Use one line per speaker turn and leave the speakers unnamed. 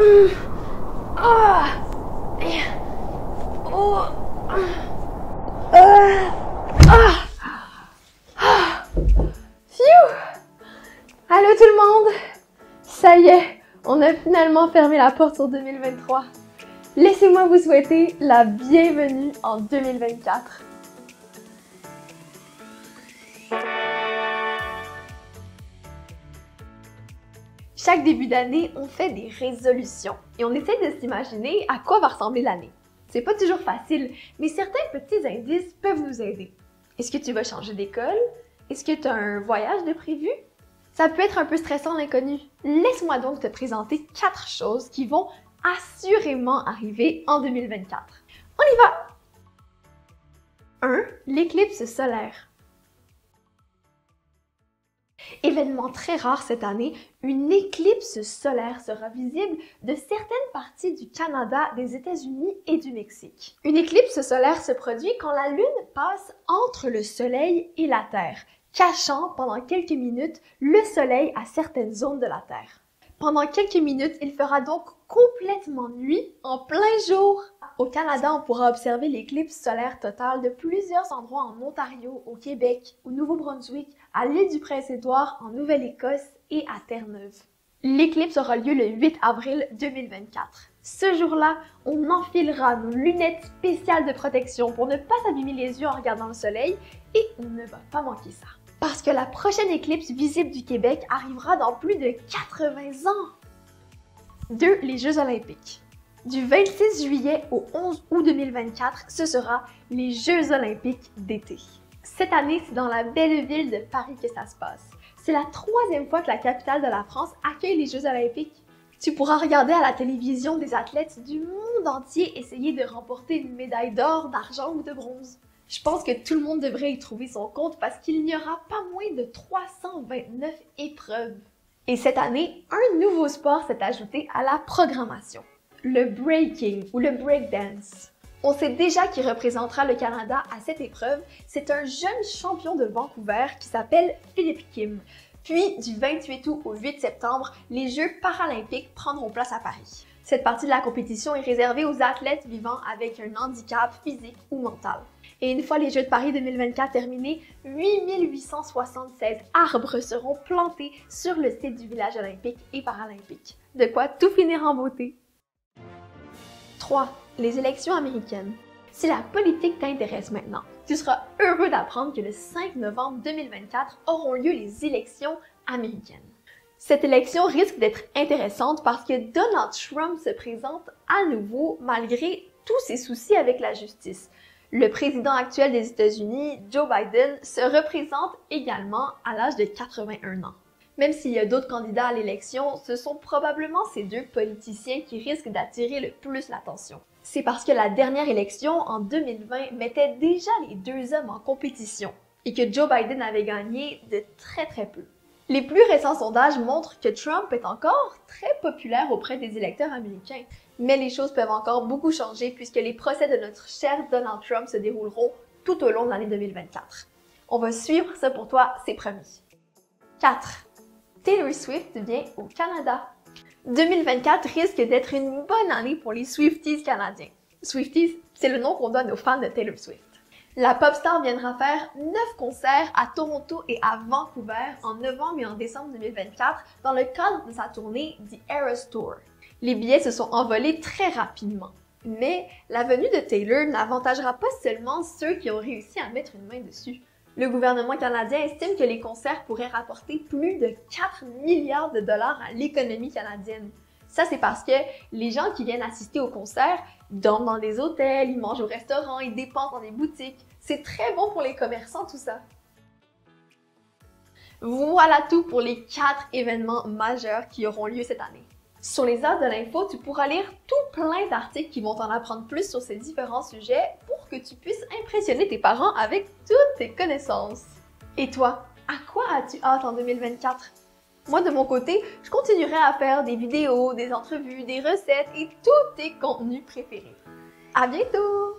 Ah. Oh. Ah. Ah. Phew. Allô tout le monde! Ça y est, on a finalement fermé la porte sur 2023. Laissez-moi vous souhaiter la bienvenue en 2024. Chaque début d'année, on fait des résolutions et on essaie de s'imaginer à quoi va ressembler l'année. C'est pas toujours facile, mais certains petits indices peuvent nous aider. Est-ce que tu vas changer d'école? Est-ce que tu as un voyage de prévu? Ça peut être un peu stressant l'inconnu. Laisse-moi donc te présenter 4 choses qui vont assurément arriver en 2024. On y va! 1. L'éclipse solaire. Événement très rare cette année, une éclipse solaire sera visible de certaines parties du Canada, des États-Unis et du Mexique. Une éclipse solaire se produit quand la Lune passe entre le Soleil et la Terre, cachant pendant quelques minutes le Soleil à certaines zones de la Terre. Pendant quelques minutes, il fera donc complètement nuit en plein jour. Au Canada, on pourra observer l'éclipse solaire totale de plusieurs endroits en Ontario, au Québec, au Nouveau-Brunswick, à l'île du Prince-Édouard, en Nouvelle-Écosse et à Terre-Neuve. L'éclipse aura lieu le 8 avril 2024. Ce jour-là, on enfilera nos lunettes spéciales de protection pour ne pas s'abîmer les yeux en regardant le soleil et on ne va pas manquer ça. Parce que la prochaine éclipse visible du Québec arrivera dans plus de 80 ans. 2. Les Jeux olympiques. Du 26 juillet au 11 août 2024, ce sera les Jeux olympiques d'été. Cette année, c'est dans la belle ville de Paris que ça se passe. C'est la 3e fois que la capitale de la France accueille les Jeux olympiques. Tu pourras regarder à la télévision des athlètes du monde entier essayer de remporter une médaille d'or, d'argent ou de bronze. Je pense que tout le monde devrait y trouver son compte parce qu'il n'y aura pas moins de 329 épreuves. Et cette année, un nouveau sport s'est ajouté à la programmation. Le breaking ou le breakdance. On sait déjà qui représentera le Canada à cette épreuve. C'est un jeune champion de Vancouver qui s'appelle Philippe Kim. Puis, du 28 août au 8 septembre, les Jeux paralympiques prendront place à Paris. Cette partie de la compétition est réservée aux athlètes vivant avec un handicap physique ou mental. Et une fois les Jeux de Paris 2024 terminés, 8876 arbres seront plantés sur le site du village olympique et paralympique. De quoi tout finir en beauté. 3. Les élections américaines. Si la politique t'intéresse maintenant, tu seras heureux d'apprendre que le 5 novembre 2024 auront lieu les élections américaines. Cette élection risque d'être intéressante parce que Donald Trump se présente à nouveau malgré tous ses soucis avec la justice. Le président actuel des États-Unis, Joe Biden, se représente également à l'âge de 81 ans. Même s'il y a d'autres candidats à l'élection, ce sont probablement ces 2 politiciens qui risquent d'attirer le plus l'attention. C'est parce que la dernière élection, en 2020, mettait déjà les 2 hommes en compétition et que Joe Biden avait gagné de très peu. Les plus récents sondages montrent que Trump est encore très populaire auprès des électeurs américains. Mais les choses peuvent encore beaucoup changer puisque les procès de notre cher Donald Trump se dérouleront tout au long de l'année 2024. On va suivre ça pour toi, c'est promis. 4. Taylor Swift vient au Canada. 2024 risque d'être une bonne année pour les Swifties canadiens. Swifties, c'est le nom qu'on donne aux fans de Taylor Swift. La pop star viendra faire 9 concerts à Toronto et à Vancouver en novembre et en décembre 2024 dans le cadre de sa tournée The Eras Tour. Les billets se sont envolés très rapidement. Mais la venue de Taylor n'avantagera pas seulement ceux qui ont réussi à mettre une main dessus. Le gouvernement canadien estime que les concerts pourraient rapporter plus de 4 milliards de dollars à l'économie canadienne. Ça, c'est parce que les gens qui viennent assister au concert dorment dans des hôtels, ils mangent au restaurant, ils dépensent dans des boutiques. C'est très bon pour les commerçants, tout ça. Voilà tout pour les 4 événements majeurs qui auront lieu cette année. Sur les As de l'info, tu pourras lire tout plein d'articles qui vont t'en apprendre plus sur ces différents sujets pour que tu puisses impressionner tes parents avec toutes tes connaissances. Et toi, à quoi as-tu hâte en 2024? Moi, de mon côté, je continuerai à faire des vidéos, des entrevues, des recettes et tous tes contenus préférés. À bientôt!